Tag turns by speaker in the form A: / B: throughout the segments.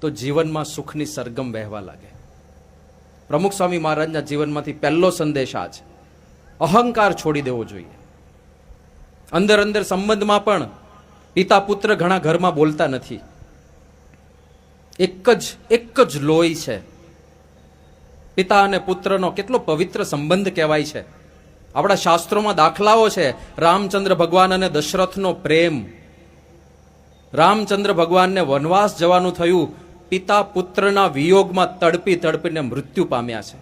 A: તો જીવનમાં સુખની સરગમ વહેવા લાગે. પ્રમુખ સ્વામી મહારાજના જીવનમાંથી પહેલો સંદેશ આ છે, અહંકાર છોડી દેવો જોઈએ. અંદર અંદર સંબંધમાં પણ પિતા પુત્ર ઘણા ઘરમાં બોલતા નથી. એક જ લોહી છે. પિતા અને પુત્રનો કેટલો પવિત્ર સંબંધ કહેવાય છે. આપણા શાસ્ત્રોમાં દાખલાઓ છે. રામચંદ્ર ભગવાન અને દશરથનો પ્રેમ. રામચંદ્ર ભગવાનને વનવાસ જવાનું થયું, પિતા પુત્રના વિયોગમાં તડપી તડપીને મૃત્યુ પામ્યા છે.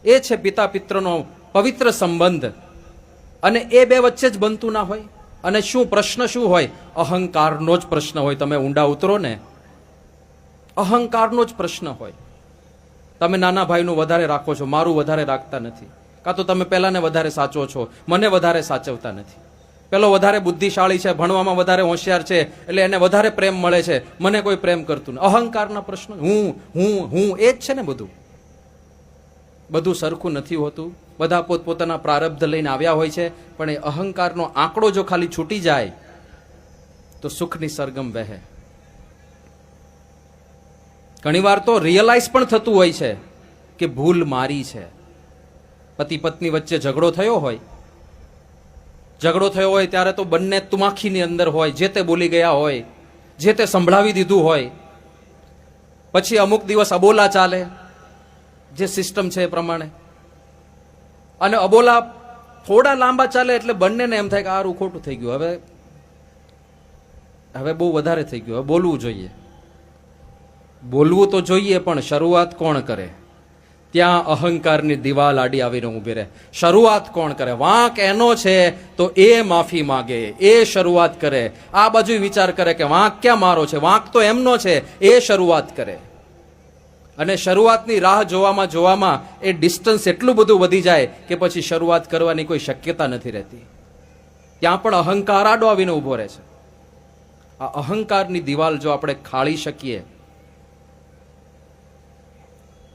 A: એ છે પિતા પુત્રનો પવિત્ર સંબંધ. અને એ બે વચ્ચે જ બનતું ના હોય. અને શું પ્રશ્ન શું હોય? અહંકારનો જ પ્રશ્ન હોય. તમે ઊંડા ઉતરો ને, અહંકારનો જ પ્રશ્ન હોય. તમે નાના ભાઈનું વધારે રાખો છો, મારું વધારે રાખતા નથી. કાં તો તમે પેલાને વધારે સાચવો છો, મને વધારે સાચવતા નથી. પેલો વધારે બુદ્ધિશાળી છે, ભણવામાં વધારે હોશિયાર છે, એટલે એને વધારે પ્રેમ મળે છે, મને કોઈ પ્રેમ કરતું નથી. અહંકારના પ્રશ્ન, હું એ જ છે ને. બધું સરખું નથી હોતું. બધા પોતપોતાના પ્રારબ્ધ લઈને આવ્યા હોય છે, પણ એ અહંકારનો આંકડો જો ખાલી છૂટી જાય તો સુખની સરગમ વહે. ઘણીવાર તો રિયલાઇઝ પણ થતું હોય છે કે ભૂલ મારી છે. પતિ પત્ની વચ્ચે ઝઘડો થયો હોય ત્યારે તો બંને તુમાખીની અંદર હોય, જે તે બોલી ગયા હોય, જે તે સંભળાવી દીધું હોય. પછી અમુક દિવસ અબોલા ચાલે, જે સિસ્ટમ છે એ પ્રમાણે. અને અબોલા થોડા લાંબા ચાલે એટલે બંનેને એમ થાય કે આરું ખોટું થઈ ગયું, હવે બહુ વધારે થઈ ગયું, હવે બોલવું જોઈએ. બોલવું તો જોઈએ, પણ શરૂઆત કોણ કરે? ત્યાં અહંકારની દિવાલ આડી આવીને ઊભી રહે. શરૂઆત કોણ કરે? વાંક એનો છે તો એ માફી માગે, એ શરૂઆત કરે. આ બાજુ વિચાર કરે કે વાંક ક્યાં મારો છે? વાંક તો એમનો છે, એ શરૂઆત કરે. અને શરૂઆતની રાહ જોવામાં એ ડિસ્ટન્સ એટલું બધું વધી જાય કે પછી શરૂઆત કરવાની કોઈ શક્યતા નથી રહેતી. ત્યાં પણ અહંકાર આડો આવીને ઊભો રહે છે. આ અહંકારની દિવાલ જો આપણે ખાળી શકીએ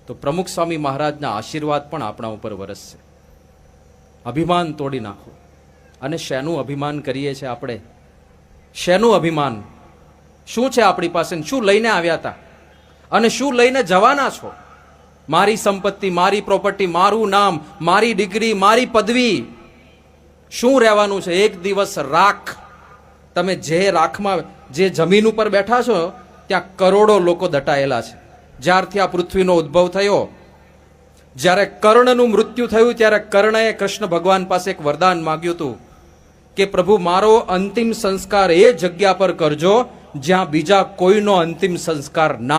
A: તો પ્રમુખ સ્વામી મહારાજના આશીર્વાદ પણ આપણા ઉપર વરસશે. અભિમાન તોડી નાખો. અને શેનું અભિમાન કરીએ છીએ આપણે? શેનું અભિમાન? શું છે આપણી પાસે? શું લઈને આવ્યા હતા અને શું લઈને જવાના છો? મારી સંપત્તિ, મારી પ્રોપર્ટી, મારું નામ, મારી ડિગ્રી, મારી પદવી, શું રહેવાનું છે? એક દિવસ રાખ. તમે જે રાખમાં, જે જમીન ઉપર બેઠા છો ત્યાં કરોડો લોકો દટાયેલા છે. જ્યારથી આ પૃથ્વીનો ઉદ્ભવ થયો, જ્યારે કર્ણનું મૃત્યુ થયું ત્યારે કર્ણએ કૃષ્ણ ભગવાન પાસે એક વરદાન માંગ્યું હતું કે પ્રભુ, મારો અંતિમ સંસ્કાર એ જગ્યા પર કરજો જ્યાં બીજા કોઈનો અંતિમ સંસ્કાર ના